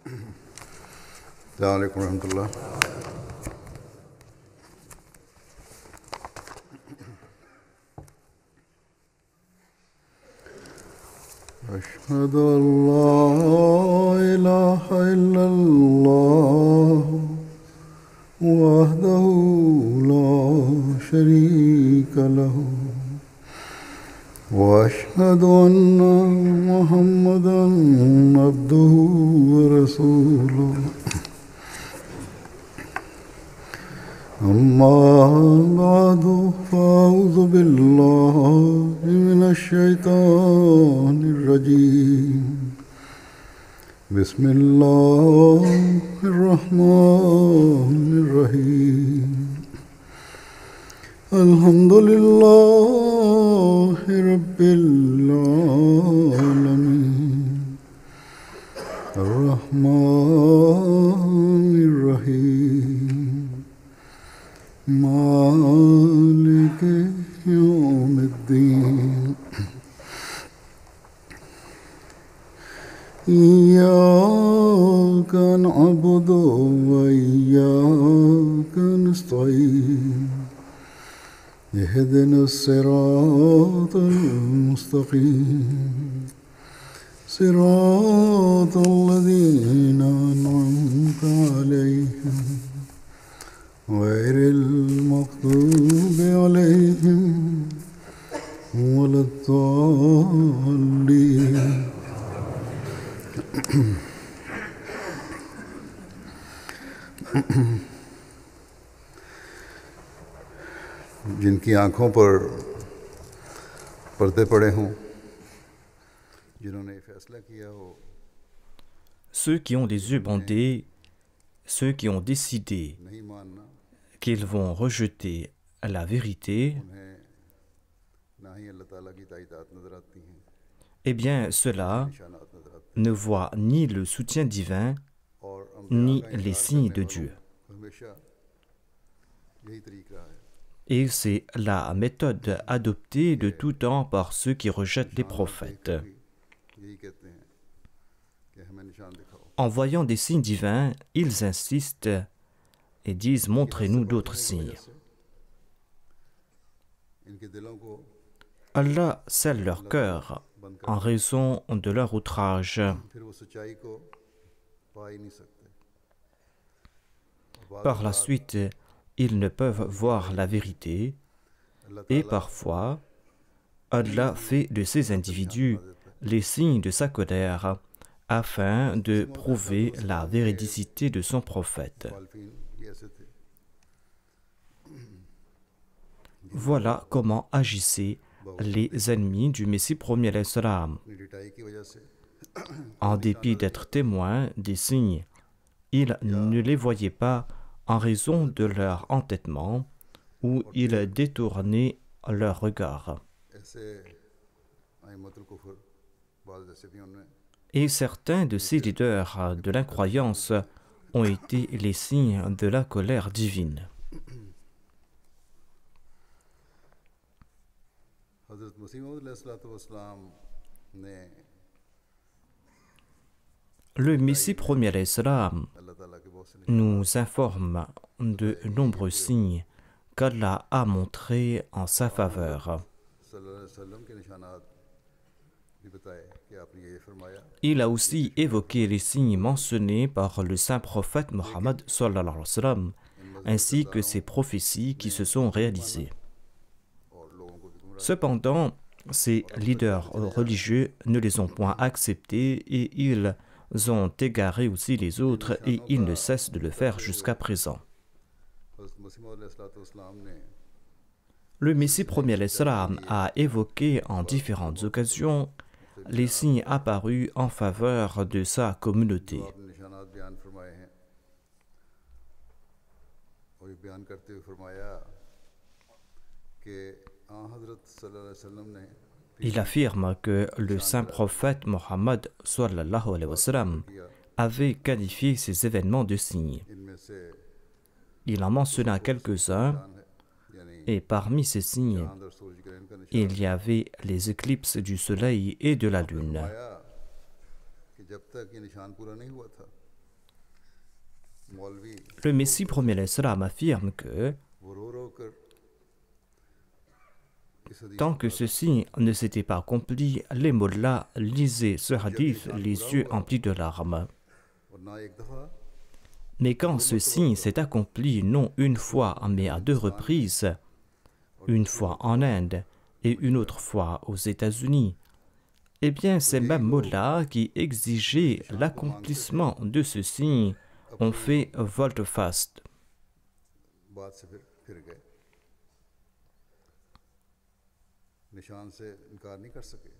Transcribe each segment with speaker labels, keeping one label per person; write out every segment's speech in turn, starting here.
Speaker 1: السلام عليكم ورحمة الله. أشهد أن لا إله إلا الله وحده لا شريك له وأشهد أن محمدا عبده ورسوله. أما بعد فأعوذ بالله من الشيطان الرجيم. بسم الله الرحمن الرحيم. الحمد لله رب العالمين الرحمن الرحيم مالك يوم الدين. إياك نعبد وإياك نستعين. اهدنا الصراط المستقيم صراط الذين أنعمت عليهم غير المغضوب عليهم ولا الضالين. जिनकी आंखों पर पर्दे पड़े हों, जिन्होंने फैसला किया हो,
Speaker 2: ceux qui ont les yeux bandés, ceux qui ont décidé
Speaker 1: नहीं मानना,
Speaker 2: qu'ils vont rejeter la vérité,
Speaker 1: उन्हें ना ही अल्लाह ताला की ताईदात नजर आती हैं,
Speaker 2: eh bien ceux-là
Speaker 1: निशानात नजर आते
Speaker 2: ne voient ni le soutien divin,
Speaker 1: हैं और
Speaker 2: ni
Speaker 1: अम्बिया का
Speaker 2: les
Speaker 1: इनकार
Speaker 2: signes
Speaker 1: करने
Speaker 2: de
Speaker 1: वालों
Speaker 2: Dieu.
Speaker 1: को हमेशा यही तरीका है.
Speaker 2: Et c'est la méthode adoptée de tout temps par ceux qui rejettent les prophètes.
Speaker 1: यही कहते हैं कि हमें निशान दिखाओ.
Speaker 2: En voyant des signes divins, ils insistent et disent « Montrez-nous d'autres signes ».
Speaker 1: इनके दिलों को
Speaker 2: Allah scelle leur cœur en raison de leur outrage.
Speaker 1: फिर वो सच्चाई को पा ही नहीं सकते.
Speaker 2: Par la suite, ils ne peuvent voir la vérité et parfois, Allah fait de ces individus les signes de sa colère afin de prouver la véridicité de son prophète.
Speaker 1: मुखालिफिन भी ऐसे थे.
Speaker 2: Voilà comment agissaient les ennemis du Messie premier alayhi salam.
Speaker 1: अपनी डिटाई की वजह से
Speaker 2: En dépit d'être témoins des signes, ils ne les voyaient pas en raison de leur entêtement ou ils détournaient leur regard.
Speaker 1: ऐसे अइम्मतुल कुफ्र बाज़ ऐसे भी उनमें
Speaker 2: Et certains de ces leaders de l'incroyance ont été les signes de la colère divine.
Speaker 1: हज़रत मसीह मौऊद अलैहिस्सलाम ने
Speaker 2: Le Messie premier alayhi salam
Speaker 1: अल्लाह ताला के बहुत से
Speaker 2: nous informe de nombreux signes qu'Allah a montrés en sa faveur.
Speaker 1: सल्लल्लाहु अलैहि वसल्लम के निशानात भी बताए कि आपने ये फरमाया.
Speaker 2: Il a aussi évoqué les signes mentionnés par le saint prophète Mohammed sallallahu alayhi wa sallam, ainsi que ses prophéties qui se sont réalisées.
Speaker 1: और लोगों को भी गुमराह.
Speaker 2: Cependant, ces leaders religieux ne les ont point acceptés et ils ont égaré aussi les autres et ils ne cessent de le faire jusqu'à présent.
Speaker 1: हज़रत मसीह मौऊद अलैहिस्सलाम ने
Speaker 2: Le Messie premier alayhi salam a évoqué en différentes occasions les signes apparus en faveur de sa communauté.
Speaker 1: जो आपने निशानात बयान फरमाए हैं और ये बयान करते हुए फरमाया कि हज़रत सल्लल्लाहु अलैहि वसल्लम ने
Speaker 2: Il affirme que le saint prophète Mohammed sallallahu alayhi wa sallam avait qualifié ces événements de signes.
Speaker 1: इनमें से
Speaker 2: Il en mentionna quelques-uns,
Speaker 1: यानी
Speaker 2: et parmi ces signes,
Speaker 1: चांद और सूरज ग्रहण का निशान
Speaker 2: il y avait les éclipses du soleil et de la lune.
Speaker 1: फरमाया कि जब तक ये निशान पूरा नहीं हुआ था मौलवी
Speaker 2: Le Messie premier l'Islam affirme que
Speaker 1: वो रो रो कर इस हदीस
Speaker 2: tant que ceci ne s'était pas accompli, les mollahs lisaient ce hadith les yeux emplis de larmes.
Speaker 1: और ना एक दफा
Speaker 2: Mais quand ceci s'est accompli non une fois mais à deux reprises, une fois en Inde et une autre fois aux États-Unis, eh bien ces mêmes mollahs qui exigeaient l'accomplissement de ceci ont fait volte-face.
Speaker 1: बात से फिर गए निशान से इनकार नहीं कर सके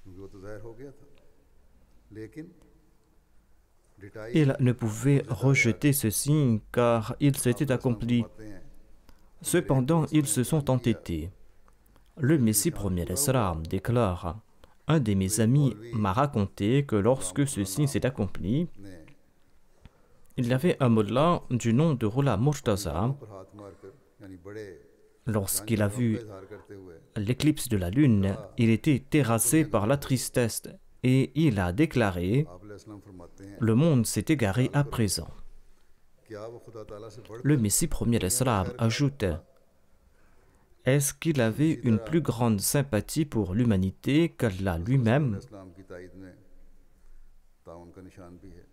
Speaker 1: क्योंकि वो तो जाहिर हो गया था लेकिन डिटाई
Speaker 2: Ils ne pouvaient rejeter ce signe car il s'était accompli.
Speaker 1: फरमाते हैं
Speaker 2: Cependant, ils se sont entêtés. Le Messie premier l'Islam déclare: un de mes amis m'a raconté que lorsque ce signe s'est accompli,
Speaker 1: ने
Speaker 2: il y avait un mullah du nom de Rula Murtaza.
Speaker 1: पर हाथ मारकर यानी बड़े
Speaker 2: Lorsqu'il a vu
Speaker 1: इजहार करते हुए
Speaker 2: l'éclipse de la lune, il était terrassé par la tristesse et il a déclaré:
Speaker 1: आप अलैहिस्सलाम फरमाते हैं
Speaker 2: le monde s'est égaré à présent.
Speaker 1: क्या वो खुदा ताला से बढ़
Speaker 2: Le Messie premier l'Islam ajoute: est-ce qu'il avait une plus grande sympathie pour l'humanité qu'Allah lui-même?
Speaker 1: इस्लाम की ताईद में ताउन का निशान भी है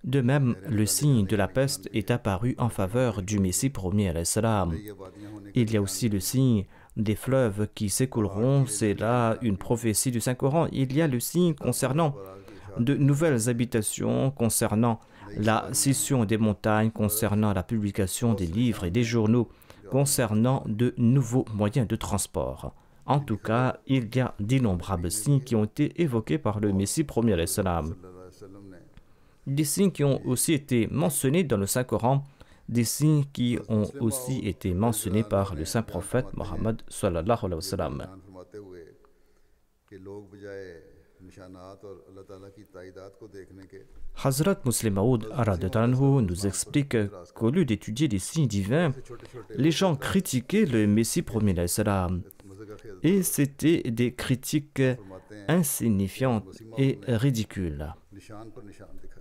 Speaker 2: De même, le signe de la peste est apparu en faveur du Messie premier l'Islam.
Speaker 1: ये वादियां होने
Speaker 2: Il y a aussi le signe des fleuves qui s'écouleront, c'est là une prophétie du Saint-Coran. Il y a le signe concernant de nouvelles habitations, concernant la scission des montagnes, concernant la publication des livres et des journaux, concernant de nouveaux moyens de transport. En tout cas, il y a d'innombrables signes qui ont été évoqués par le Messie premier l'Islam.
Speaker 1: सल्लल्लाहु अलैहि वसल्लम ने
Speaker 2: Des signes qui ont aussi été mentionnés dans le Saint-Coran, des signes qui ont aussi été mentionnés par le saint prophète Mohammed sallallahu alayhi wa sallam.
Speaker 1: बयान फरमाते हुए कि लोग बजाय निशानात और अल्लाह ताला की ताईदात को देखने के
Speaker 2: Hazrat Muslim Maud Aradatan nous explique qu'au lieu d'étudier les signes divins, les gens critiquaient le Messie premier l'Islam.
Speaker 1: मज़े का खेल
Speaker 2: Et c'était des critiques insignifiantes et ridicules.
Speaker 1: निशान पर निशान दिखाए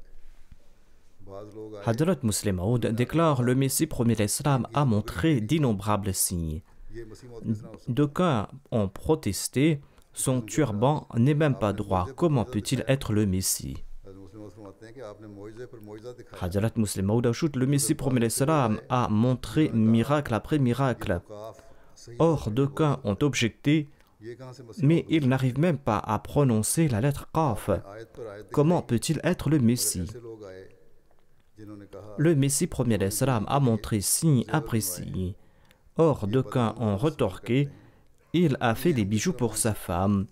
Speaker 1: बाज लोग आए
Speaker 2: Hazrat Muslim Maud déclare: le Messie premier l'Islam a montré d'innombrables signes.
Speaker 1: ये मसीह मौद किस तरह हो
Speaker 2: D'aucuns ont protesté: son turban n'est même pas droit, comment peut-il être le Messie?
Speaker 1: सकता मुस्लिम मौद फरमाते हैं कि आपने मोइज़े पर मोइज़ा दिखाया
Speaker 2: Hazrat Muslim Maud ajoute: le Messie premier l'Islam a montré miracle après miracle.
Speaker 1: काफ सही
Speaker 2: Or, d'aucuns ont objecté:
Speaker 1: ये कहाँ से मसीह
Speaker 2: mais il n'arrive même pas à prononcer la lettre Qaf.
Speaker 1: आयत पर आयत
Speaker 2: Comment peut-il être le Messie?
Speaker 1: ऐसे लोग आए जिन्होंने कहा
Speaker 2: Le Messie premier l'Islam a montré signe après signe. Or, d'aucuns ont retorqué: il a fait des bijoux pour sa femme,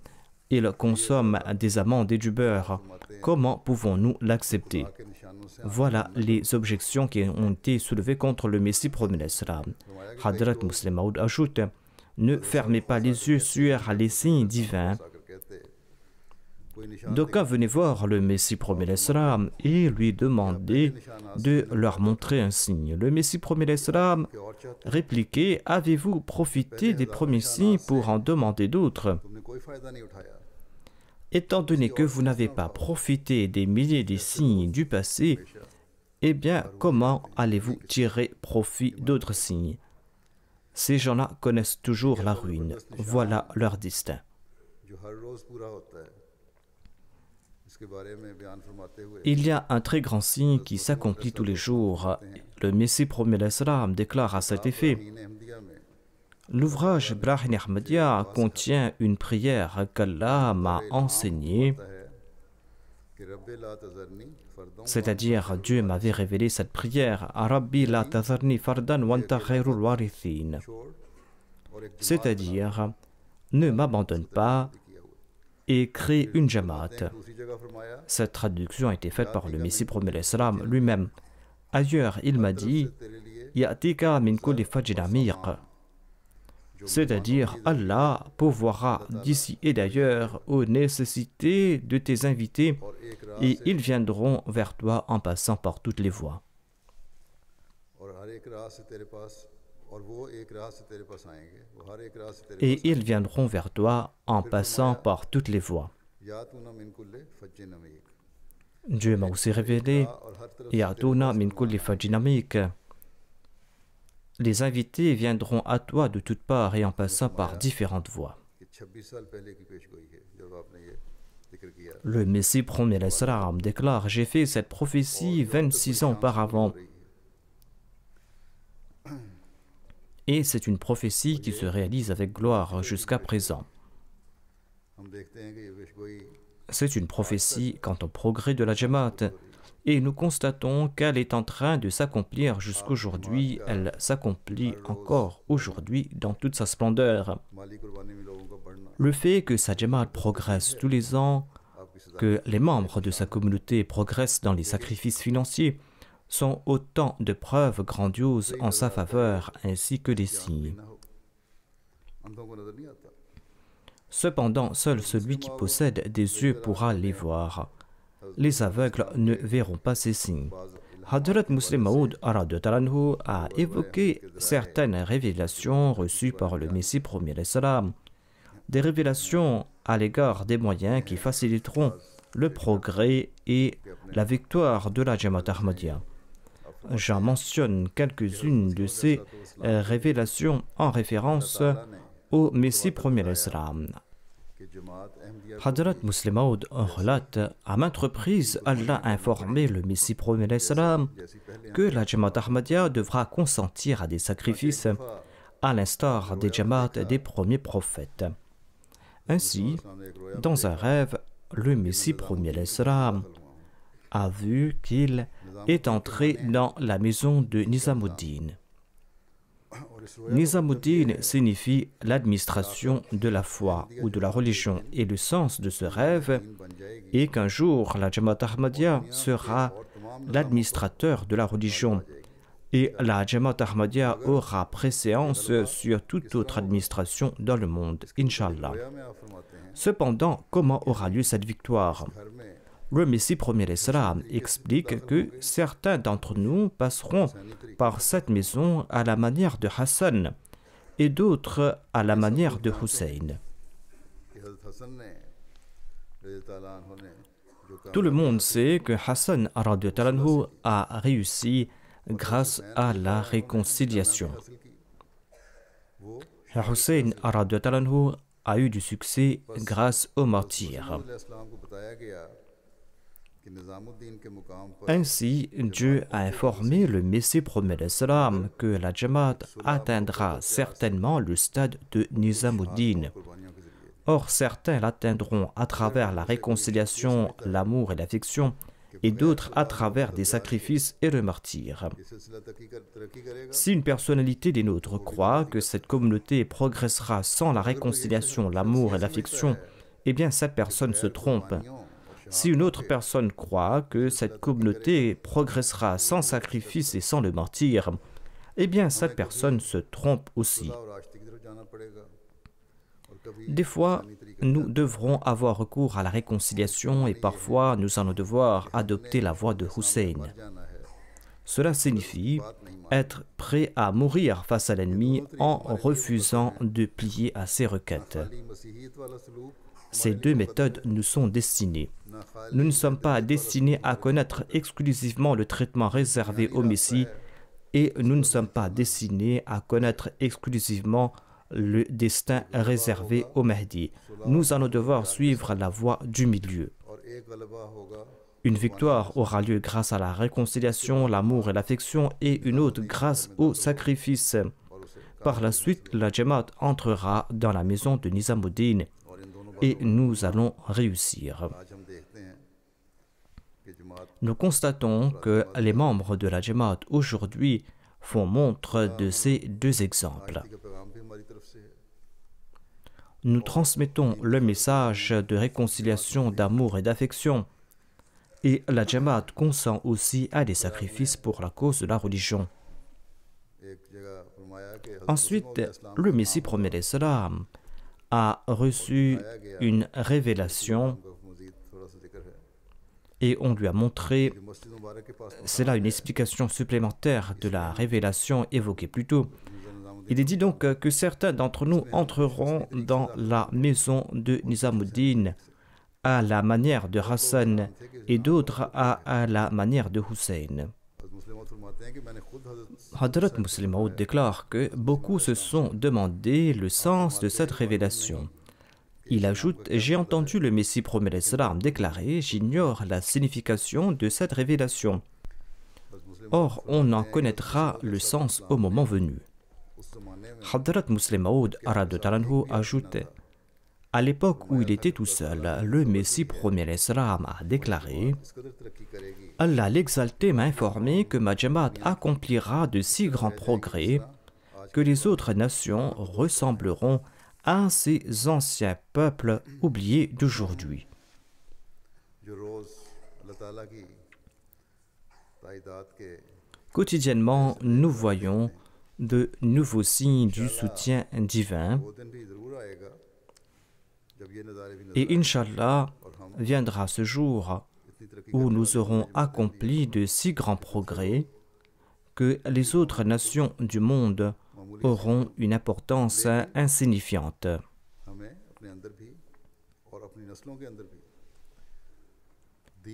Speaker 2: il consomme des amandes et du beurre. Comment pouvons-nous l'accepter?
Speaker 1: के निशानों से
Speaker 2: Voilà les objections qui ont été soulevées contre le Messie premier l'Islam. Hadrat Muslim Maud ajoute: ne fermez pas les yeux sur les signes divins.
Speaker 1: आकर कहते कोई निशान
Speaker 2: D'aucuns venaient voir le Messie premier l'Islam et lui demandaient de leur montrer un signe. Le Messie premier l'Islam
Speaker 1: के और चाहते
Speaker 2: répliquait: avez-vous profité des premiers signes pour en demander d'autres?
Speaker 1: तुमने कोई फायदा नहीं उठाया
Speaker 2: Étant donné que vous n'avez pas profité des milliers de signes du passé, eh bien, comment allez-vous tirer profit d'autres signes? Ces gens-là connaissent toujours la ruine. Voilà leur destin.
Speaker 1: जो हर रोज पूरा होता है इसके बारे में बयान फरमाते हुए
Speaker 2: Il y a un très grand signe qui s'accomplit tous les jours. Le Messie premier l'Islam déclare à cet effet:
Speaker 1: दीन अहमदिया में
Speaker 2: l'ouvrage Brahim Ahmadiyya contient une prière qu'Allah m'a enseignée,
Speaker 1: है कि रब्बे ला तजरनी फर्दों
Speaker 2: c'est-à-dire Dieu m'avait révélé cette prière: Rabbi la tazarni fardan wa anta khairul warithin,
Speaker 1: छोड़ और एक
Speaker 2: c'est-à-dire ne m'abandonne pas et crée une jamaat.
Speaker 1: दूसरी जगह फरमाया
Speaker 2: Cette traduction a été faite par le Messie premier l'Islam lui-même. Ailleurs, il m'a dit:
Speaker 1: तेरे लिए
Speaker 2: Ya'tika min kulli fajrin amiq, c'est-à-dire Allah pourvoira d'ici et d'ailleurs aux nécessités de tes invités
Speaker 1: और एक राह
Speaker 2: et ils viendront vers toi en passant par toutes les voies.
Speaker 1: और हर एक राह से तेरे पास और वो एक राह से तेरे पास आएंगे वो हर एक राह से तेरे
Speaker 2: Et ils viendront vers toi en passant par toutes les voies.
Speaker 1: या तू ना मिन कुल्ले फज्जिन अमीक
Speaker 2: Dieu m'a aussi révélé Ya'tuna min kulli fajjin amiq. Les invités viendront à toi de toutes parts et en passant par différentes voies. Le Messie premier l'Islam déclare: j'ai fait cette prophétie 26 ans auparavant. Et c'est une prophétie qui se réalise avec gloire jusqu'à présent. C'est une prophétie quant au progrès de la Jamaat. Et nous constatons qu'elle est en train de s'accomplir jusqu'aujourd'hui. Elle s'accomplit encore aujourd'hui dans toute sa splendeur. Le fait que sa Jamaat progresse tous les ans, que les membres de sa communauté progressent dans les sacrifices financiers, sont autant de preuves grandioses en sa faveur ainsi que des signes. Cependant, seul celui qui possède des yeux pourra les voir. Les aveugles ne verront pas ces signes. Hadrat Muslim Maud a évoqué certaines révélations reçues par le Messie premier l'Islam, des révélations à l'égard des moyens qui faciliteront le progrès et la victoire de la Jamaat Ahmadiyya. J'en mentionne quelques-unes de ces révélations en référence au Messie premier l'Islam. Hadrat Muslim Maud relate: à maintes reprises, Allah a informé le Messie premier l'Islam que la Jamaat Ahmadiyya devra consentir à des sacrifices à l'instar des Jamaat des premiers prophètes. Ainsi, dans un rêve, le Messie premier l'Islam a vu qu'il est entré dans la maison de Nizamuddin. Nizamuddin signifie l'administration de la foi ou de la religion, et le sens de ce rêve est qu'un jour la Jamaat Ahmadiyya sera l'administrateur de la religion et la Jamaat Ahmadiyya aura préséance sur toute autre administration dans le monde, Inch'Allah. Cependant, comment aura lieu cette victoire? Le Messie premier l'Islam explique que certains d'entre nous passeront par cette maison à la manière de Hassan et d'autres à la manière de Hussein. Tout le monde sait que Hassan a réussi grâce à la réconciliation. Hussein a eu du succès grâce au martyr. Ainsi, Dieu a informé le Messie premier l'Islam que la Jamaat atteindra certainement le stade de Nizamuddin. Or, certains l'atteindront à travers la réconciliation, l'amour et l'affection, et d'autres à travers des sacrifices et le martyr. Si une personnalité des nôtres croit que cette communauté progressera sans la réconciliation, l'amour et l'affection, eh bien cette personne se trompe. Si une autre personne croit que cette communauté progressera sans sacrifice et sans le martyr, eh bien cette personne se trompe aussi. Des fois, nous devrons avoir recours à la réconciliation et parfois nous allons devoir adopter la voie de Hussein. Cela signifie être prêt à mourir face à l'ennemi en refusant de plier à ses requêtes. Ces deux méthodes nous sont destinées. Nous ne sommes pas destinés à connaître exclusivement le traitement réservé au Messie et nous ne sommes pas destinés à connaître exclusivement le destin réservé au Mahdi. Nous allons devoir suivre la voie du milieu. Une victoire aura lieu grâce à la réconciliation, l'amour et l'affection, et une autre grâce au sacrifice. Par la suite, la Jamaat entrera dans la maison de Nizamuddin et nous allons réussir. Nous constatons que les membres de la Jamaat aujourd'hui font montre de ces deux exemples. Nous transmettons le message de réconciliation, d'amour et d'affection. Et la Jamaat consent aussi à des sacrifices pour la cause de la religion. Ensuite, le Messie premier l'Islam a reçu une révélation et on lui a montré, c'est là une explication supplémentaire de la révélation évoquée plus tôt. Il est dit donc que certains d'entre nous entreront dans la maison de Nizamuddin à la manière de Hassan et d'autres à la manière de Hussein. Hadrat Muslim Maud déclare que beaucoup se sont demandé le sens de cette révélation. Il ajoute: j'ai entendu le Messie promet l'Islam déclarer: j'ignore la signification de cette révélation. Or, on en connaîtra le sens au moment venu. Hadrat Muslim Maud ajoute: à l'époque où il était tout seul, le Messie promet l'Islam a déclaré: Allah l'exalté m'a informé que ma Jamaat accomplira de si grands progrès que les autres nations ressembleront à ces anciens peuples oubliés d'aujourd'hui. Quotidiennement, nous voyons de nouveaux signes du soutien divin. Et Inch'Allah, viendra ce jour où nous aurons accompli de si grands progrès que les autres nations du monde auront une importance insignifiante.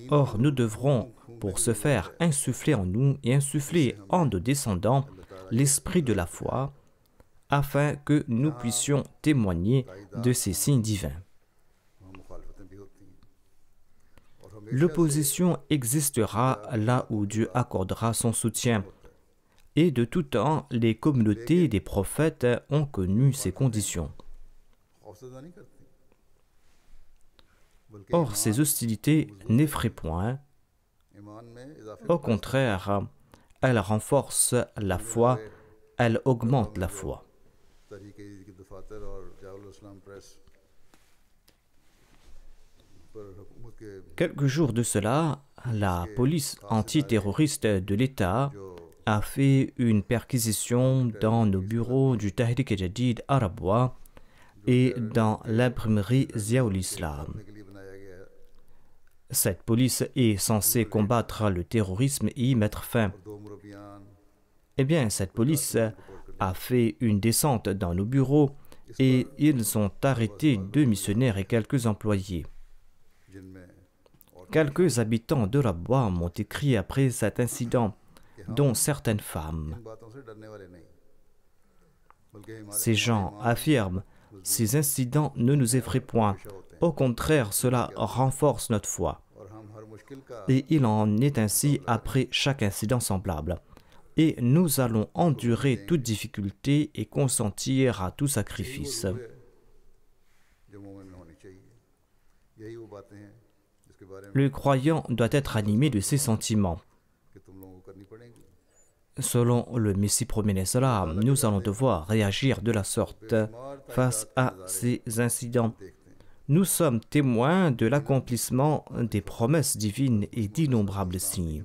Speaker 2: Or, nous devrons, pour ce faire, insuffler en nous et insuffler en nos descendants l'esprit de la foi, afin que nous puissions témoigner de ces signes divins. L'opposition existera là où Dieu accordera son soutien, et de tout temps, les communautés des prophètes ont connu ces conditions. Or, ces hostilités n'effraient point. Au contraire, elles renforcent la foi, elles augmentent la foi. Quelques jours de cela, la police antiterroriste de l'État a fait une perquisition dans nos bureaux du Tahrik Jadid à Rabwa et dans l'imprimerie Ziaoul Islam. Cette police est censée combattre le terrorisme et y mettre fin. Eh bien, cette police a fait une descente dans nos bureaux et ils ont arrêté 2 missionnaires et quelques employés. Quelques habitants de Rabwa m'ont écrit après cet incident, dont certaines femmes. Ces gens affirment: ces incidents ne nous effraient point. Au contraire, cela renforce notre foi. Et il en est ainsi après chaque incident semblable. Et nous allons endurer toute difficulté et consentir à tout sacrifice. Le croyant doit être animé de ces sentiments. Selon le Messie promet l'Islam, nous allons devoir réagir de la sorte face à ces incidents. Nous sommes témoins de l'accomplissement des promesses divines et d'innombrables signes.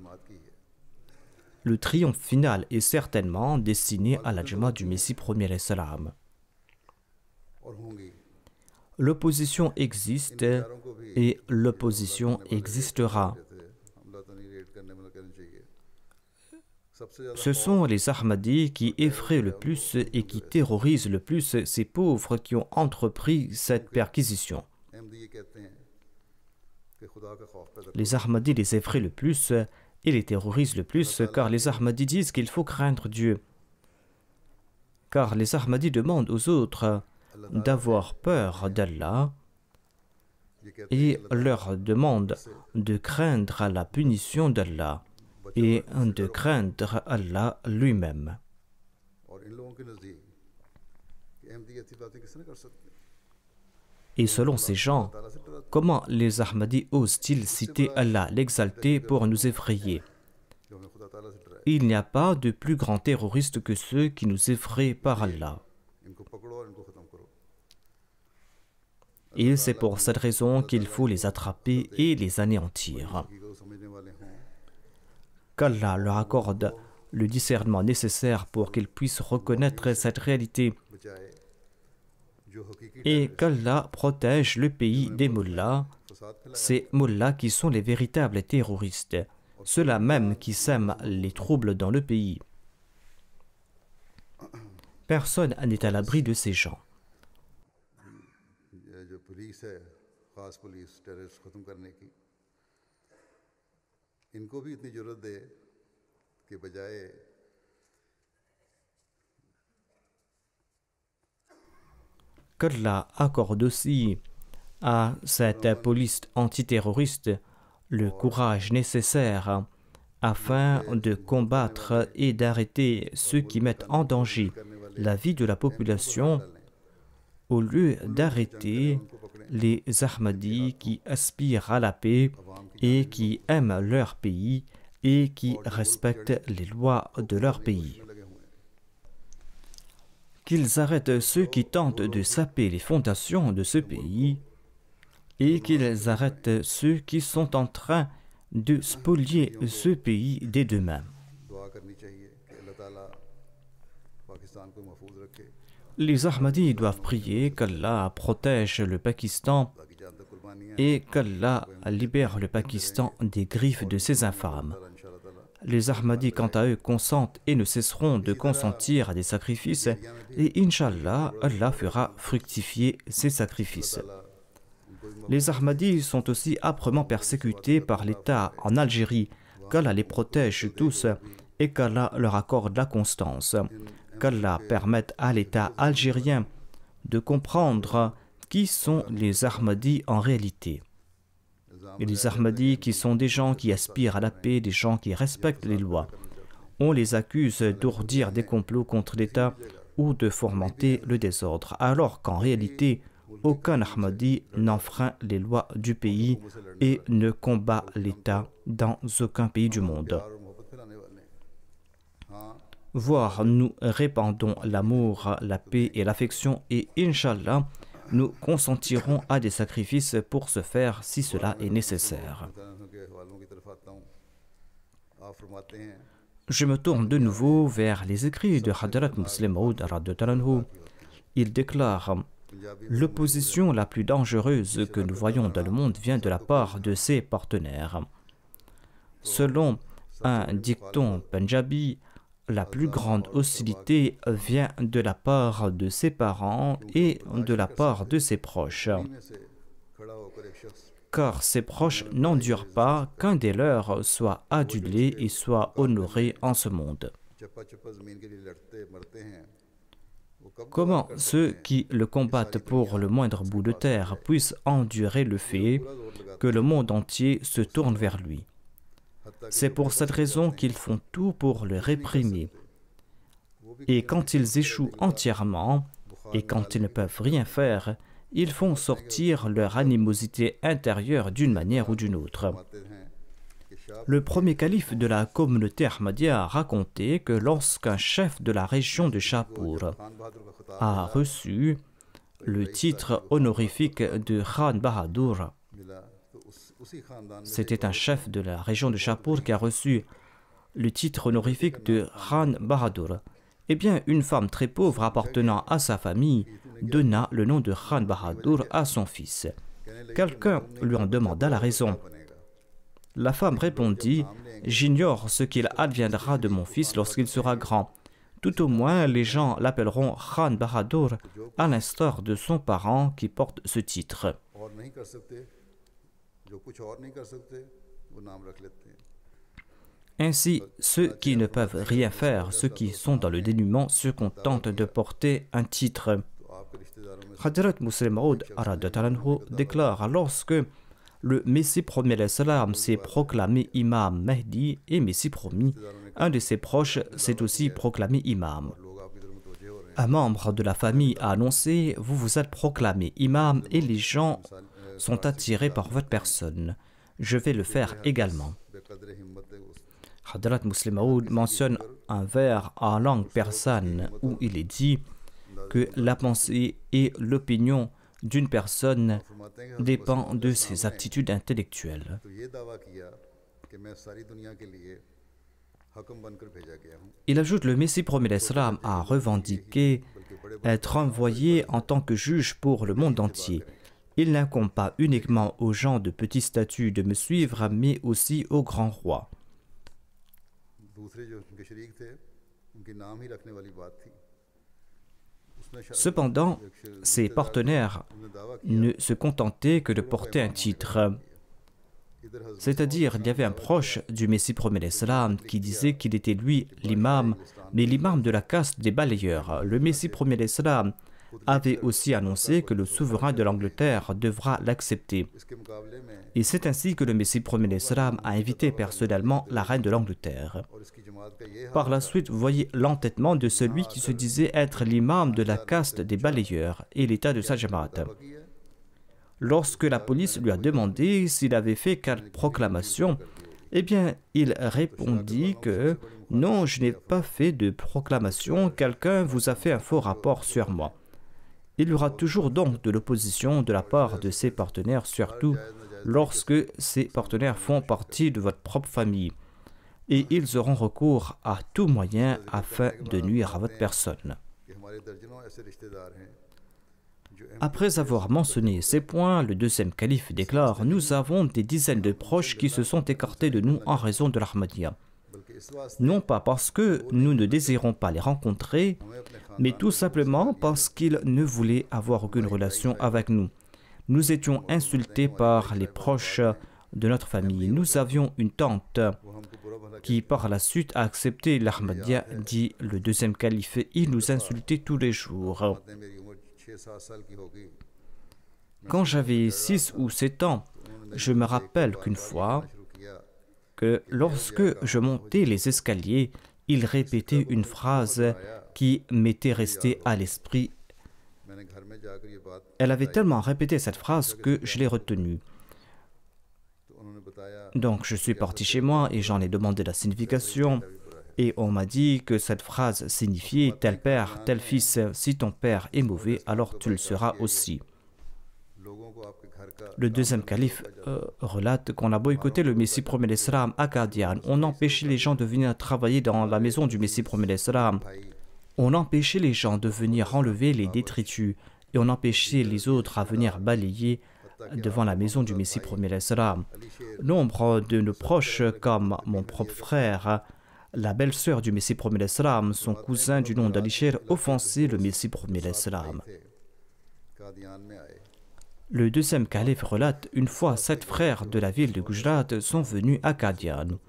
Speaker 2: Le triomphe final est certainement destiné à la Jamaat du Messie promet l'Islam. L'opposition existe et l'opposition existera. Ce sont les Ahmadis qui effraient le plus et qui terrorisent le plus ces pauvres qui ont entrepris cette perquisition. Les Ahmadis les effraient le plus et les terrorisent le plus, car les Ahmadis disent qu'il faut craindre Dieu. Car les Ahmadis demandent aux autres d'avoir peur d'Allah et leur demandent de craindre la punition d'Allah et de craindre Allah lui-même. Et selon ces gens, comment les Ahmadis osent-ils citer Allah l'exalté pour nous effrayer? Il n'y a pas de plus grands terroristes que ceux qui nous effraient par Allah. Et c'est pour cette raison qu'il faut les attraper et les anéantir. Qu'Allah leur accorde le discernement nécessaire pour qu'ils puissent reconnaître cette réalité. Et qu'Allah protège le pays des mullahs, ces mullahs qui sont les véritables terroristes, ceux-là même qui sèment les troubles dans le pays. Personne n'est à l'abri de ces gens.
Speaker 1: खास police terrorist ख़त्म करने की इनको भी इतनी ज़रूरत दे कि बजाय
Speaker 2: qu'Allah accorde aussi à cette police antiterroriste le courage nécessaire afin de combattre et d'arrêter ceux qui mettent en danger la vie de la population, au lieu d'arrêter les Ahmadis qui aspirent à la paix et qui aiment leur pays et qui respectent les lois de leur pays. Qu'ils arrêtent ceux qui tentent de saper les fondations de ce pays et qu'ils arrêtent ceux qui sont en train de spolier ce pays des deux mains. Les Ahmadis doivent prier qu'Allah protège le Pakistan et qu'Allah libère le Pakistan des griffes de ces infâmes. Les Ahmadis, quant à eux, consentent et ne cesseront de consentir à des sacrifices et Inch'Allah, Allah fera fructifier ces sacrifices. Les Ahmadis sont aussi âprement persécutés par l'État en Algérie, qu'Allah les protège tous et qu'Allah leur accorde la constance. Qu'Allah permette à l'État algérien de comprendre qui sont les Ahmadis en réalité. Et les Ahmadis qui sont des gens qui aspirent à la paix, des gens qui respectent les lois. On les accuse d'ourdir des complots contre l'État ou de fomenter le désordre, alors qu'en réalité, aucun Ahmadi n'enfreint les lois du pays et ne combat l'État dans aucun pays du monde. Voire nous répandons l'amour, la paix et l'affection et Inch'Allah, nous consentirons à des sacrifices pour ce faire si cela est nécessaire. Je me tourne de nouveau vers les écrits de Hadrat Muslim Maud radhiyallahu anhu. Il déclare: l'opposition la plus dangereuse que nous voyons dans le monde vient de la part de ses partenaires. Selon un dicton punjabi, la plus grande hostilité vient de la part de ses parents et de la part de ses proches. Car ses proches n'endurent pas qu'un des leurs soit adulé et soit honoré en ce monde. Comment ceux qui le combattent pour le moindre bout de terre puissent endurer le fait que le monde entier se tourne vers lui? C'est pour cette raison qu'ils font tout pour le réprimer. Et quand ils échouent entièrement, et quand ils ne peuvent rien faire, ils font sortir leur animosité intérieure d'une manière ou d'une autre. Le premier calife de la communauté Ahmadiyya a raconté que lorsqu'un chef de la région de Shahpur a reçu le titre honorifique de Khan Bahadur, c'était un chef de la région de Shahpur qui a reçu le titre honorifique de Khan Bahadur. Eh bien, une femme très pauvre appartenant à sa famille donna le nom de Khan Bahadur à son fils. Quelqu'un lui en demanda la raison. La femme répondit: « J'ignore ce qu'il adviendra de mon fils lorsqu'il sera grand. Tout au moins, les gens l'appelleront Khan Bahadur, à l'instar de son parent qui porte ce titre. » Ainsi, ceux qui ne peuvent rien faire, ceux qui sont dans le dénuement, se contentent de porter un titre. Hadrat Muslim Maud déclare: lorsque le Messie promis salam s'est proclamé imam Mahdi et Messie promis, un de ses proches s'est aussi proclamé imam. Un membre de la famille a annoncé: vous vous êtes proclamé imam et les gens sont attirés par votre personne. Je vais le faire également. Hadrat Muslim Maud mentionne un vers en langue persane où il est dit que la pensée et l'opinion d'une personne dépend de ses aptitudes intellectuelles. Il ajoute: le Messie promis l'Islam a revendiqué être envoyé en tant que juge pour le monde entier. Il n'incombe pas uniquement aux gens de petit statut de me suivre, mais aussi aux grands rois. Cependant, ses partenaires ne se contentaient que de porter un titre. C'est-à-dire, il y avait un proche du Messie premier l'Islam qui disait qu'il était lui l'imam, mais l'imam de la caste des balayeurs. Le Messie premier l'Islam avait aussi annoncé que le souverain de l'Angleterre devra l'accepter. Et c'est ainsi que le Messie premier l'Islam a invité personnellement la reine de l'Angleterre. Par la suite, vous voyez l'entêtement de celui qui se disait être l'imam de la caste des balayeurs et l'état de sa jamaat. Lorsque la police lui a demandé s'il avait fait quelle proclamation, eh bien, il répondit que « Non, je n'ai pas fait de proclamation, quelqu'un vous a fait un faux rapport sur moi ». Il y aura toujours donc de l'opposition de la part de ses partenaires, surtout lorsque ces partenaires font partie de votre propre famille. Et ils auront recours à tout moyen afin de nuire à votre personne. Après avoir mentionné ces points, le deuxième calife déclare « Nous avons des dizaines de proches qui se sont écartés de nous en raison de l'Ahmadiyya. Non pas parce que nous ne désirons pas les rencontrer, mais tout simplement parce qu'ils ne voulaient avoir aucune relation avec nous. Nous étions insultés par les proches de notre famille. Nous avions une tante qui par la suite a accepté l'Ahmadiyya, dit le deuxième calife. Il nous insultait tous les jours. Quand j'avais 6 ou 7 ans, je me rappelle qu'une fois, que lorsque je montais les escaliers, il répétait une phrase qui m'était restée à l'esprit. Elle avait tellement répété cette phrase que je l'ai retenue. Donc je suis parti chez moi et j'en ai demandé la signification. Et on m'a dit que cette phrase signifiait « tel père, tel fils, si ton père est mauvais, alors tu le seras aussi ». Le deuxième calife relate qu'on a boycotté le Messie premier l'Islam à Qadian. On empêchait les gens de venir travailler dans la maison du Messie premier l'Islam. On empêchait les gens de venir enlever les détritus. Et on empêchait les autres à venir balayer devant la maison du Messie premier l'Islam. Nombre de nos proches, comme mon propre frère, la belle-sœur du Messie premier l'Islam, son cousin du nom d'Alishir, offensaient le Messie premier l'Islam. Le deuxième calife relate, une fois 7 frères de la ville de Gujarat sont venus à Qadian.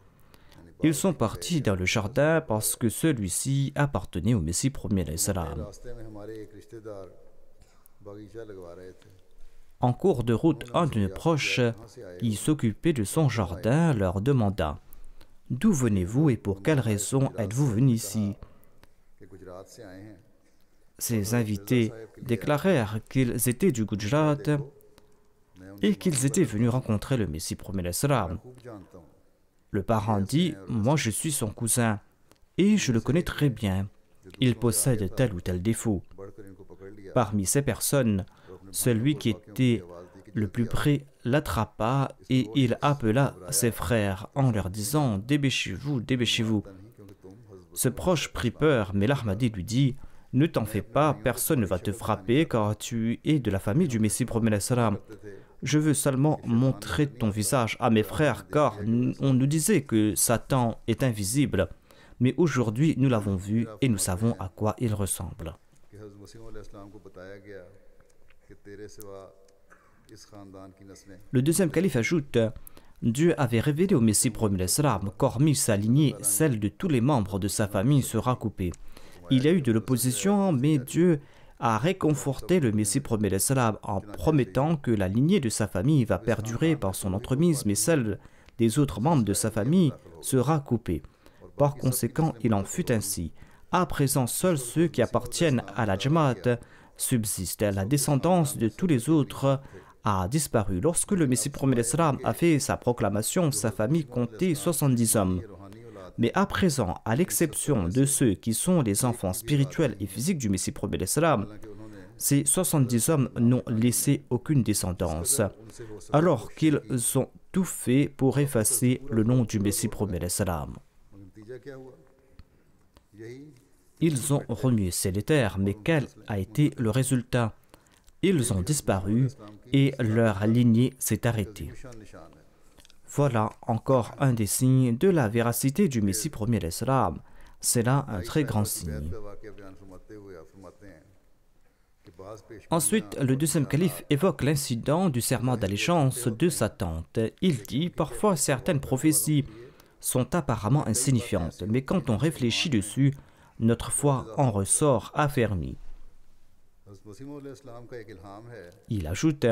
Speaker 2: Ils sont partis dans le jardin parce que celui-ci appartenait au Messie premier l'Islam. En cours de route, un de nos proches, qui s'occupait de son jardin, leur demanda « D'où venez-vous et pour quelle raison êtes-vous venus ici ?» Ces invités déclarèrent qu'ils étaient du Gujarat et qu'ils étaient venus rencontrer le Messie premier l'Islam. Le parent dit « Moi je suis son cousin et je le connais très bien. Il possède tel ou tel défaut. » Parmi ces personnes, celui qui était le plus près l'attrapa et il appela ses frères en leur disant « Dépêchez-vous, dépêchez-vous » Ce proche prit peur, mais l'Ahmadi lui dit « Ne t'en fais pas, personne ne va te frapper car tu es de la famille du Messie premier l'Islam. Je veux seulement montrer ton visage à mes frères car on nous disait que Satan est invisible, mais aujourd'hui nous l'avons vu et nous savons à quoi il ressemble. » Le deuxième calife ajoute « Dieu avait révélé au Messie premier l'Islam qu'hormis sa lignée, celle de tous les membres de sa famille sera coupée. Il y a eu de l'opposition, mais Dieu a réconforté le Messie premier l'Islam en promettant que la lignée de sa famille va perdurer par son entremise, mais celle des autres membres de sa famille sera coupée. Par conséquent, il en fut ainsi. À présent, seuls ceux qui appartiennent à la Jamaat subsistent. La descendance de tous les autres a disparu. Lorsque le Messie premier l'Islam a fait sa proclamation, sa famille comptait 70 hommes. Mais à présent, à l'exception de ceux qui sont les enfants spirituels et physiques du Messie premier l'Islam, ces 70 hommes n'ont laissé aucune descendance, alors qu'ils ont tout fait pour effacer le nom du Messie premier l'Islam. Ils ont remué les terres, mais quel a été le résultat? Ils ont disparu et leur lignée s'est arrêtée. Voilà encore un des signes de la véracité du Messie premier l'Islam. C'est là un très grand signe. Ensuite, le deuxième calife évoque l'incident du serment d'allégeance de sa tante. Il dit « Parfois, certaines prophéties sont apparemment insignifiantes, mais quand on réfléchit dessus, notre foi en ressort affermie. » Il ajoute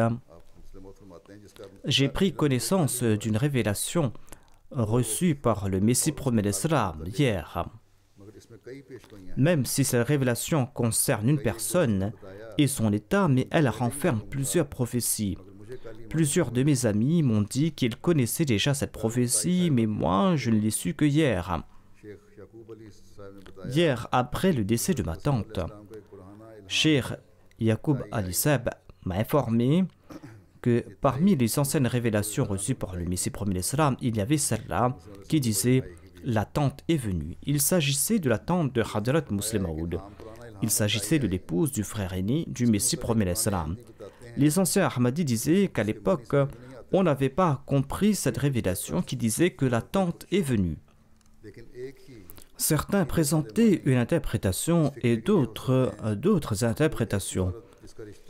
Speaker 2: « J'ai pris connaissance d'une révélation reçue par le Messie promet l'Islam hier. Même si cette révélation concerne une personne et son état, mais elle renferme plusieurs prophéties. Plusieurs de mes amis m'ont dit qu'ils connaissaient déjà cette prophétie, mais moi, je ne l'ai su que hier. Hier, après le décès de ma tante, Cheikh Yaqub Ali-Sab m'a informé que parmi les anciennes révélations reçues par le Messie promet l'Islam, il y avait celle-là qui disait « La tante est venue ». Il s'agissait de la tante de Hadrat Musleh Maud. Il s'agissait de l'épouse du frère aîné du Messie promet l'Islam. Les anciens Ahmadis disaient qu'à l'époque, on n'avait pas compris cette révélation qui disait que la tante est venue. Certains présentaient une interprétation et d'autres interprétations.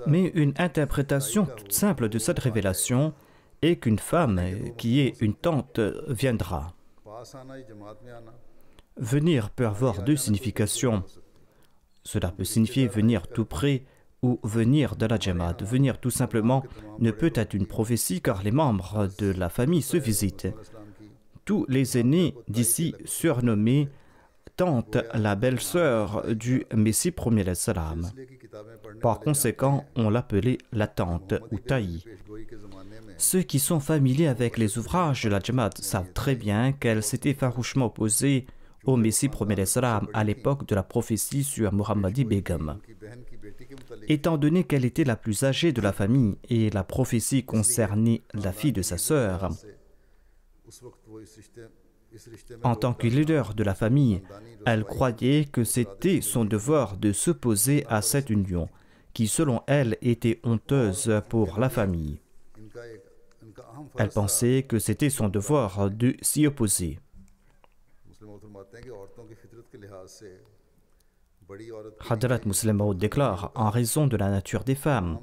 Speaker 2: Mais une interprétation toute simple de cette révélation est qu'une femme qui est une tante viendra. Venir peut avoir deux significations. Cela peut signifier venir tout près ou venir de la Jamaat. Venir tout simplement ne peut être une prophétie car les membres de la famille se visitent. Tous les aînés d'ici surnommés tante la belle-sœur du Messie promet l'Islam. Par conséquent, on l'appelait la tante ou taï. Ceux qui sont familiers avec les ouvrages de la Jamaat savent très bien qu'elle s'était farouchement opposée au Messie promet l'Islam à l'époque de la prophétie sur Muhammadi Begum. Étant donné qu'elle était la plus âgée de la famille et la prophétie concernait la fille de sa sœur, en tant que leader de la famille, elle croyait que c'était son devoir de s'opposer à cette union, qui selon elle était honteuse pour la famille. Elle pensait que c'était son devoir de s'y opposer. Hadrat Musleh Maud déclare, en raison de la nature des femmes,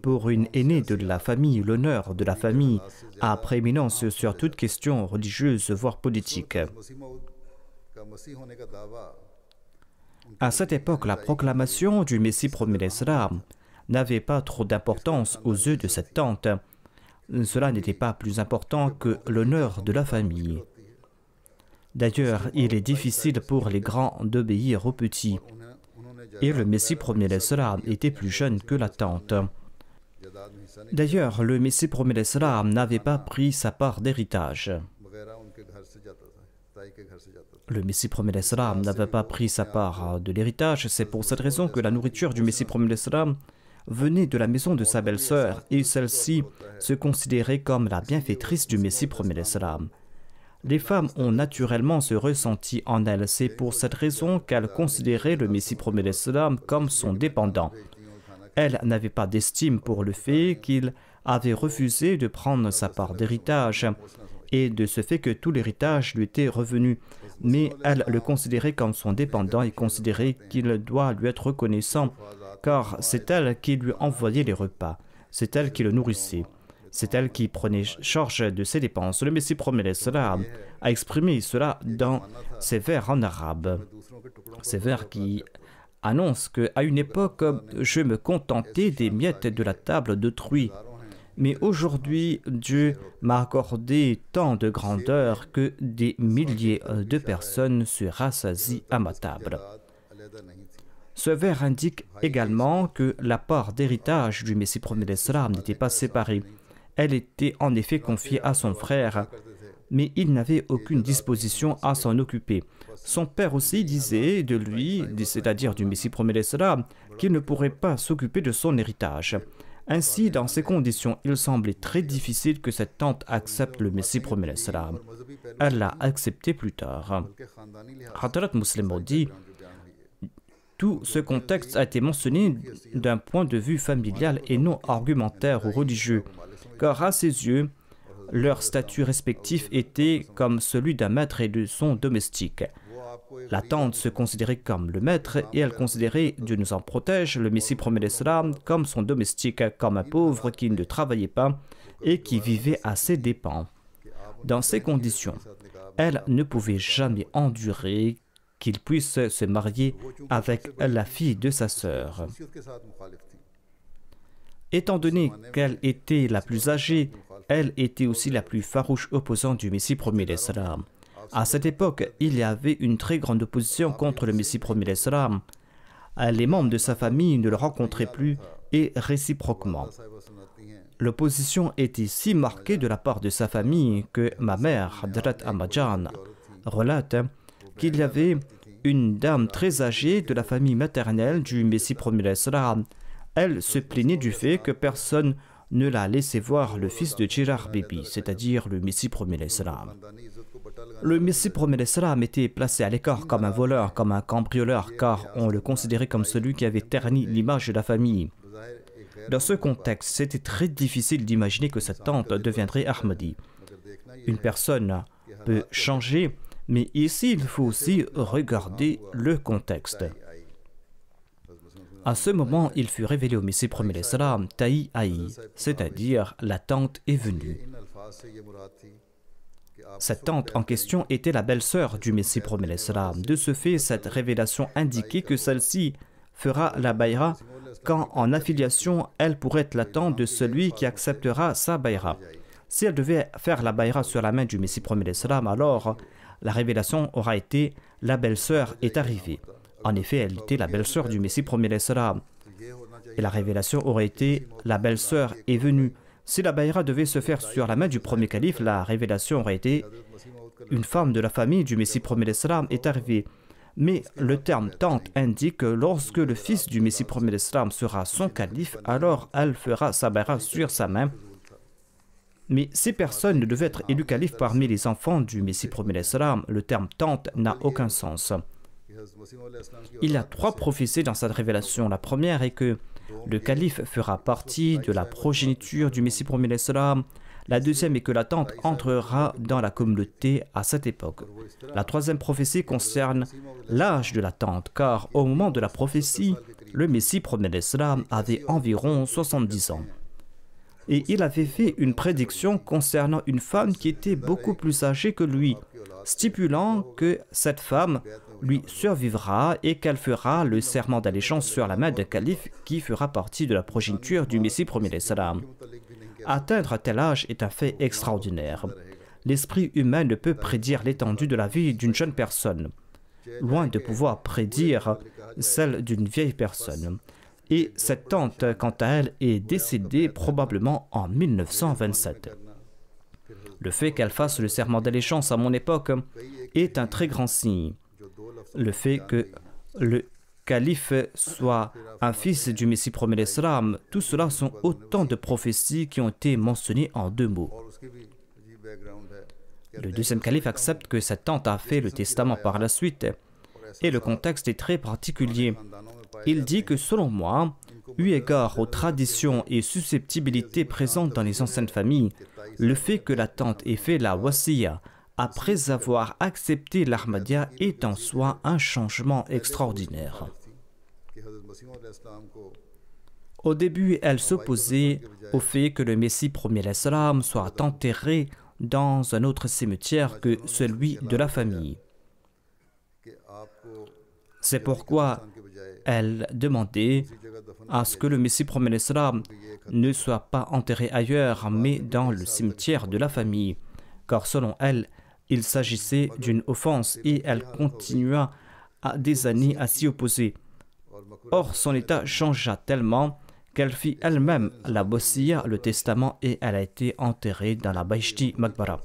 Speaker 2: pour une aînée de la famille, l'honneur de la famille a prééminence sur toute question religieuse, voire politique. À cette époque, la proclamation du Messie promet l'Islam n'avait pas trop d'importance aux yeux de cette tante. Cela n'était pas plus important que l'honneur de la famille. D'ailleurs, il est difficile pour les grands d'obéir aux petits. Et le Messie promet l'Islam était plus jeune que la tante. D'ailleurs, le Messie promet l'Islam n'avait pas pris sa part d'héritage. Le Messie promet l'Islam n'avait pas pris sa part de l'héritage. C'est pour cette raison que la nourriture du Messie promet l'Islam venait de la maison de sa belle-sœur et celle-ci se considérait comme la bienfaitrice du Messie promet l'Islam. Les femmes ont naturellement ce ressenti en elles. C'est pour cette raison qu'elles considéraient le Messie promet l'Islam comme son dépendant. Elle n'avait pas d'estime pour le fait qu'il avait refusé de prendre sa part d'héritage et de ce fait que tout l'héritage lui était revenu. Mais elle le considérait comme son dépendant et considérait qu'il doit lui être reconnaissant car c'est elle qui lui envoyait les repas, c'est elle qui le nourrissait, c'est elle qui prenait charge de ses dépenses. Le Messie promet l'Islam a exprimé cela dans ses vers en arabe. Ces vers qui annonce qu'à une époque, je me contentais des miettes de la table d'autrui. Mais aujourd'hui, Dieu m'a accordé tant de grandeur que des milliers de personnes se rassasient à ma table. Ce vers indique également que la part d'héritage du Messie promet l'Islam n'était pas séparée. Elle était en effet confiée à son frère, mais il n'avait aucune disposition à s'en occuper. Son père aussi disait de lui, c'est-à-dire du Messie promet l'Islam, qu'il ne pourrait pas s'occuper de son héritage. Ainsi, dans ces conditions, il semblait très difficile que cette tante accepte le Messie promet l'Islam. Elle l'a accepté plus tard. Hadrat Musleh Maud dit, tout ce contexte a été mentionné d'un point de vue familial et non argumentaire ou religieux, car à ses yeux, leur statut respectif était comme celui d'un maître et de son domestique. La tante se considérait comme le maître et elle considérait, Dieu nous en protège, le Messie promet l'Islam comme son domestique, comme un pauvre qui ne travaillait pas et qui vivait à ses dépens. Dans ces conditions, elle ne pouvait jamais endurer qu'il puisse se marier avec la fille de sa sœur. Étant donné qu'elle était la plus âgée, elle était aussi la plus farouche opposante du Messie promis l'Islam. À cette époque, il y avait une très grande opposition contre le Messie promis l'Islam. Les membres de sa famille ne le rencontraient plus et réciproquement. L'opposition était si marquée de la part de sa famille que ma mère, Hadrat Amajan, relate qu'il y avait une dame très âgée de la famille maternelle du Messie promis l'Islam. Elle se plaignait du fait que personne ne la laissait voir le fils de Jirar Bibi, c'est-à-dire le Messie promis l'Islam. Le Messie promis l'Islam était placé à l'écart comme un voleur, comme un cambrioleur, car on le considérait comme celui qui avait terni l'image de la famille. Dans ce contexte, c'était très difficile d'imaginer que cette tante deviendrait Ahmadi. Une personne peut changer, mais ici il faut aussi regarder le contexte. À ce moment, il fut révélé au Messie promis l'Islam, Taï Aï, c'est-à-dire la tante est venue. Cette tante en question était la belle-sœur du Messie promis l'Islam. De ce fait, cette révélation indiquait que celle-ci fera la baïra quand en affiliation, elle pourrait être la tante de celui qui acceptera sa baïra. Si elle devait faire la baïra sur la main du Messie promis l'Islam, alors la révélation aura été la belle-sœur est arrivée. En effet, elle était la belle-sœur du Messie promis l'Islam. Et la révélation aurait été la belle-sœur est venue. Si la baïra devait se faire sur la main du premier calife, la révélation aurait été une femme de la famille du Messie promis l'Islam est arrivée. Mais le terme tante indique que lorsque le fils du Messie promis l'Islam sera son calife, alors elle fera sa baïra sur sa main. Mais ces personnes ne devaient être élues calife parmi les enfants du Messie promis l'Islam. Le terme tante n'a aucun sens. Il y a 3 prophéties dans cette révélation. La première est que le calife fera partie de la progéniture du Messie promis l'Islam. La deuxième est que la tante entrera dans la communauté à cette époque. La troisième prophétie concerne l'âge de la tante, car au moment de la prophétie, le Messie promis l'Islam avait environ 70 ans. Et il avait fait une prédiction concernant une femme qui était beaucoup plus âgée que lui, stipulant que cette femme lui survivra et qu'elle fera le serment d'allégeance sur la main d'un calife qui fera partie de la progéniture du Messie promis l'Islam. Atteindre un tel âge est un fait extraordinaire. L'esprit humain ne peut prédire l'étendue de la vie d'une jeune personne, loin de pouvoir prédire celle d'une vieille personne. Et cette tante, quant à elle, est décédée probablement en 1927. Le fait qu'elle fasse le serment d'allégeance à mon époque est un très grand signe. Le fait que le calife soit un fils du Messie promis l'Islam, tout cela sont autant de prophéties qui ont été mentionnées en 2 mots. Le deuxième calife accepte que cette tante a fait le testament par la suite, et le contexte est très particulier. Il dit que selon moi, eu égard aux traditions et susceptibilités présentes dans les anciennes familles, le fait que la tante ait fait la wasiya après avoir accepté l'Ahmadiyya est en soi un changement extraordinaire. Au début, elle s'opposait au fait que le Messie promis l'Islam soit enterré dans un autre cimetière que celui de la famille. C'est pourquoi elle demandait à ce que le Messie promis l'Islam ne soit pas enterré ailleurs, mais dans le cimetière de la famille, car selon elle, il s'agissait d'une offense et elle continua à des années à s'y opposer. Or, son état changea tellement qu'elle fit elle-même la wasiya, le testament, et elle a été enterrée dans la Bahishti Maqbara.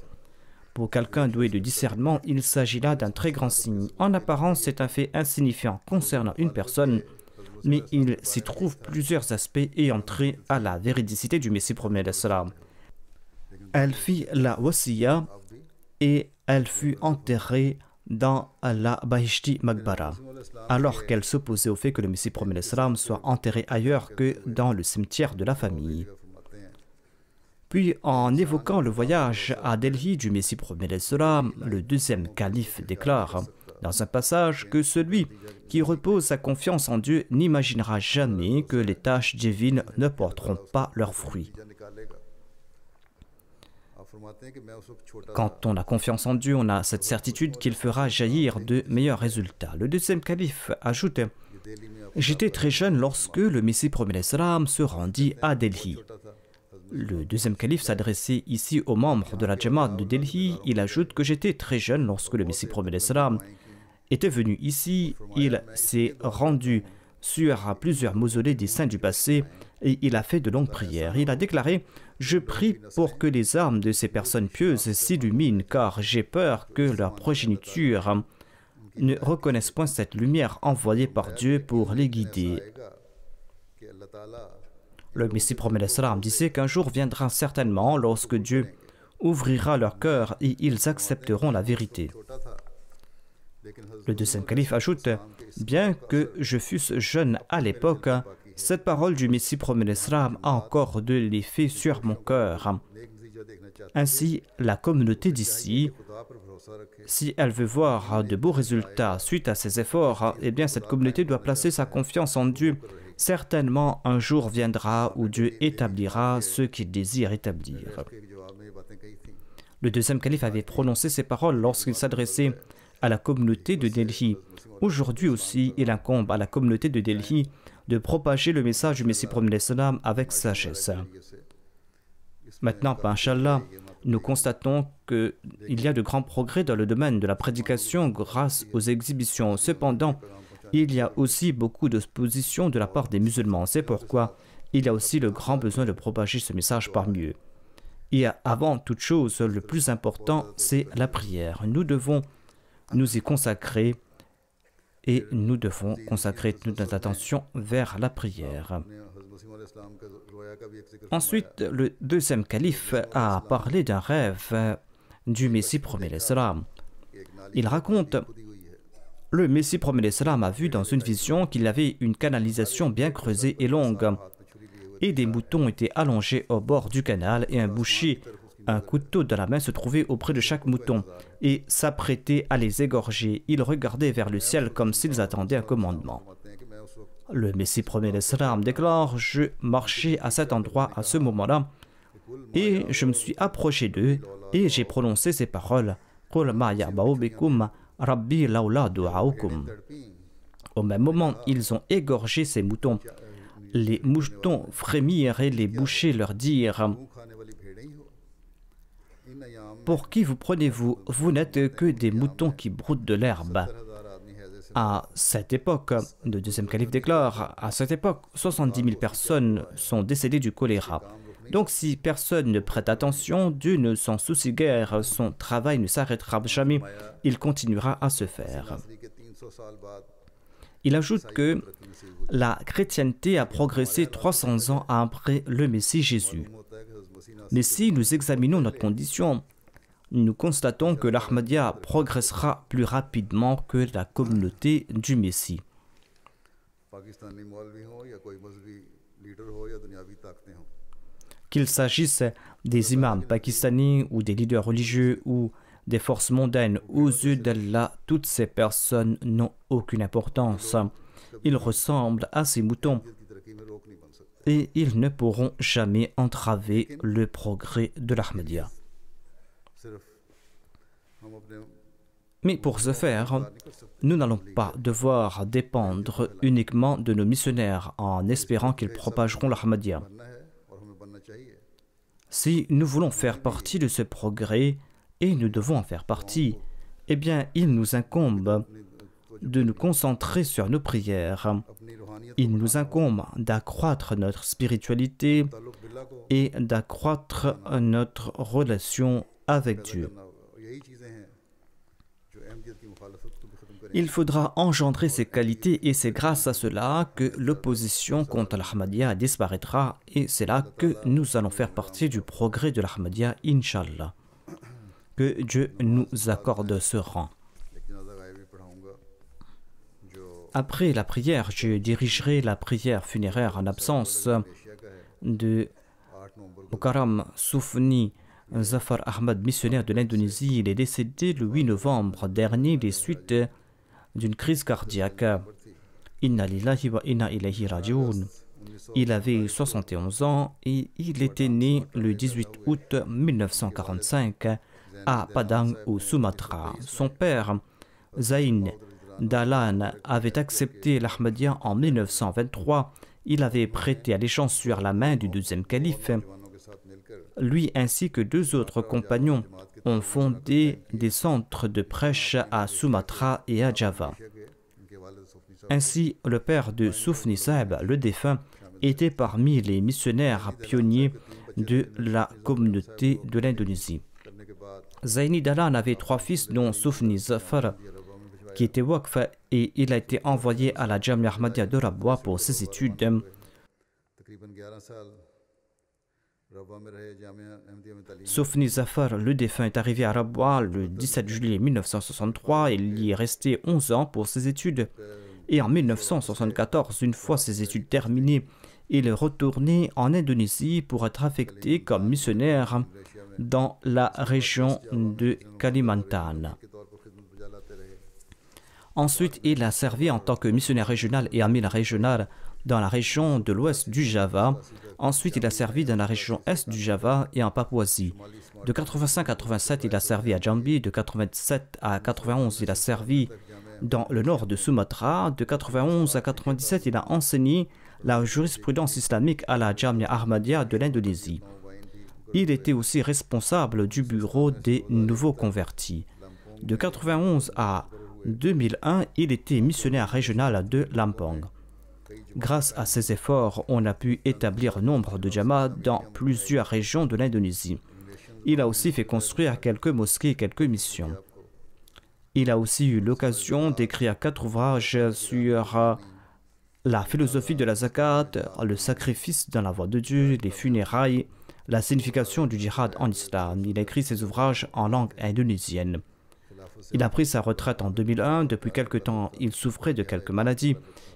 Speaker 2: Pour quelqu'un doué de discernement, il s'agit là d'un très grand signe. En apparence, c'est un fait insignifiant concernant une personne, mais il s'y trouve plusieurs aspects ayant trait à la véridicité du Messie promis l'Islam. Elle fit la wasiya et elle fut enterrée dans la Bahishti Maqbara, alors qu'elle s'opposait au fait que le Messie promis l'Islam soit enterré ailleurs que dans le cimetière de la famille. Puis, en évoquant le voyage à Delhi du Messie promis l'Islam, le deuxième calife déclare: dans un passage que celui qui repose sa confiance en Dieu n'imaginera jamais que les tâches divines ne porteront pas leurs fruits. Quand on a confiance en Dieu, on a cette certitude qu'il fera jaillir de meilleurs résultats. Le deuxième calife ajoute « J'étais très jeune lorsque le Messie premier l'Islam se rendit à Delhi. » Le deuxième calife s'adressait ici aux membres de la Jamaat de Delhi. Il ajoute que j'étais très jeune lorsque le Messie premier l'Islam était venu ici. Il s'est rendu sur plusieurs mausolées des saints du passé et il a fait de longues prières. Il a déclaré « Je prie pour que les âmes de ces personnes pieuses s'illuminent car j'ai peur que leur progéniture ne reconnaissent point cette lumière envoyée par Dieu pour les guider. » Le Messie premier l'Islam disait qu'un jour viendra certainement lorsque Dieu ouvrira leur cœur et ils accepteront la vérité. Le deuxième calife ajoute « Bien que je fusse jeune à l'époque, cette parole du Messie premier l'Islam a encore de l'effet sur mon cœur. Ainsi, la communauté d'ici, si elle veut voir de beaux résultats suite à ses efforts, eh bien cette communauté doit placer sa confiance en Dieu. Certainement, un jour viendra où Dieu établira ce qu'il désire établir. » Le deuxième calife avait prononcé ces paroles lorsqu'il s'adressait à la communauté de Delhi. Aujourd'hui aussi, il incombe à la communauté de Delhi de propager le message du Messie premier l'Islam avec sagesse. Maintenant, Inch'Allah, nous constatons qu'il y a de grands progrès dans le domaine de la prédication grâce aux exhibitions. Cependant, il y a aussi beaucoup d'opposition de la part des musulmans. C'est pourquoi il y a aussi le grand besoin de propager ce message parmi eux. Et avant toute chose, le plus important, c'est la prière. Nous devons nous y consacrer et nous devons consacrer toute notre attention vers la prière. Ensuite, le deuxième calife a parlé d'un rêve du Messie premier l'Islam. Il raconte « Le Messie premier l'Islam a vu dans une vision qu'il y avait une canalisation bien creusée et longue, et des moutons étaient allongés au bord du canal et un boucher, un couteau dans la main, se trouvait auprès de chaque mouton et s'apprêtait à les égorger. Ils regardaient vers le ciel comme s'ils attendaient un commandement. » Le Messie premier l'Islam déclare « Je marchais à cet endroit à ce moment-là et je me suis approché d'eux et j'ai prononcé ces paroles « Qul ma ya'ba'u bikum rabbi lawla du'aukum » Au même moment, ils ont égorgé ces moutons. Les moutons frémirent et les bouchers leur dirent « Pour qui vous prenez-vous? Vous n'êtes que des moutons qui broutent de l'herbe. » À cette époque, le deuxième calife déclare, à cette époque, 70 000 personnes sont décédées du choléra. Donc si personne ne prête attention, Dieu ne s'en soucie guère, son travail ne s'arrêtera jamais, il continuera à se faire. Il ajoute que la chrétienté a progressé 300 ans après le Messie Jésus. Mais si nous examinons notre condition, nous constatons que l'Ahmadiyya progressera plus rapidement que la communauté du Messie. Qu'il s'agisse des imams pakistanais ou des leaders religieux ou des forces mondaines, aux yeux d'Allah, toutes ces personnes n'ont aucune importance. Ils ressemblent à ces moutons et ils ne pourront jamais entraver le progrès de l'Ahmadiyya. Mais pour ce faire, nous n'allons pas devoir dépendre uniquement de nos missionnaires en espérant qu'ils propageront l'Ahmadiyya. Si nous voulons faire partie de ce progrès, et nous devons en faire partie, eh bien, il nous incombe de nous concentrer sur nos prières. Il nous incombe d'accroître notre spiritualité et d'accroître notre relation avec Dieu. Il faudra engendrer ces qualités et c'est grâce à cela que l'opposition contre l'Ahmadiyya disparaîtra et c'est là que nous allons faire partie du progrès de l'Ahmadiyya, Inch'Allah. Que Dieu nous accorde ce rang. Après la prière, je dirigerai la prière funéraire en absence de Mukarram Soufni Zafar Ahmad, missionnaire de l'Indonésie. Il est décédé le 8 novembre dernier des suites d'une crise cardiaque. Inna lillahi wa inna ilayhi raji'un. Il avait 71 ans et il était né le 18 août 1945 à Padang au Sumatra. Son père, Zain Dahlan, avait accepté l'Ahmadiyya en 1923. Il avait prêté allégeance sur la main du deuxième calife. Lui ainsi que deux autres compagnons ont fondé des centres de prêche à Sumatra et à Java. Ainsi, le père de Soufni Saheb, le défunt, était parmi les missionnaires pionniers de la communauté de l'Indonésie. Zaini Dahlan avait 3 fils, dont Soufni Zafar, qui était waqf, et il a été envoyé à la Jamia Ahmadiyya de Rabwa pour ses études. Soufni Zafar, le défunt, est arrivé à Rabwa le 17 juillet 1963. Il y est resté 11 ans pour ses études. Et en 1974, une fois ses études terminées, il est retourné en Indonésie pour être affecté comme missionnaire dans la région de Kalimantan. Ensuite, il a servi en tant que missionnaire régional et amir régional dans la région de l'ouest du Java. Ensuite, il a servi dans la région est du Java et en Papouasie. De 85 à 87, il a servi à Jambi. De 87 à 91, il a servi dans le nord de Sumatra. De 91 à 97, il a enseigné la jurisprudence islamique à la Jamia Ahmadiyya de l'Indonésie. Il était aussi responsable du bureau des nouveaux convertis. De 91 à 2001, il était missionnaire régional de Lampang. Grâce à ses efforts, on a pu établir nombre de jamas dans plusieurs régions de l'Indonésie. Il a aussi fait construire quelques mosquées et quelques missions. Il a aussi eu l'occasion d'écrire 4 ouvrages sur la philosophie de la zakat, le sacrifice dans la voie de Dieu, les funérailles, la signification du djihad en islam. Il a écrit ses ouvrages en langue indonésienne. Il a pris sa retraite en 2001. Depuis quelque temps, il souffrait de quelques maladies.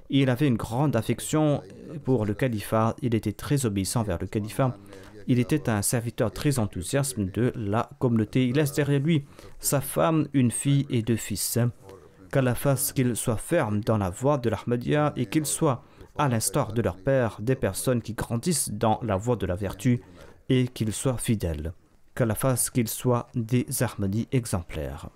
Speaker 2: Il avait une grande affection pour le califat. Il était très obéissant vers le califat. Il était un serviteur très enthousiaste de la communauté. Il laisse derrière lui sa femme, une fille et 2 fils. Qu'Allah fasse qu'ils soient fermes dans la voie de l'Ahmadiyya et qu'ils soient, à l'instar de leur père, des personnes qui grandissent dans la voie de la vertu et qu'ils soient fidèles. Qu'Allah fasse qu'ils soient des Ahmadis exemplaires.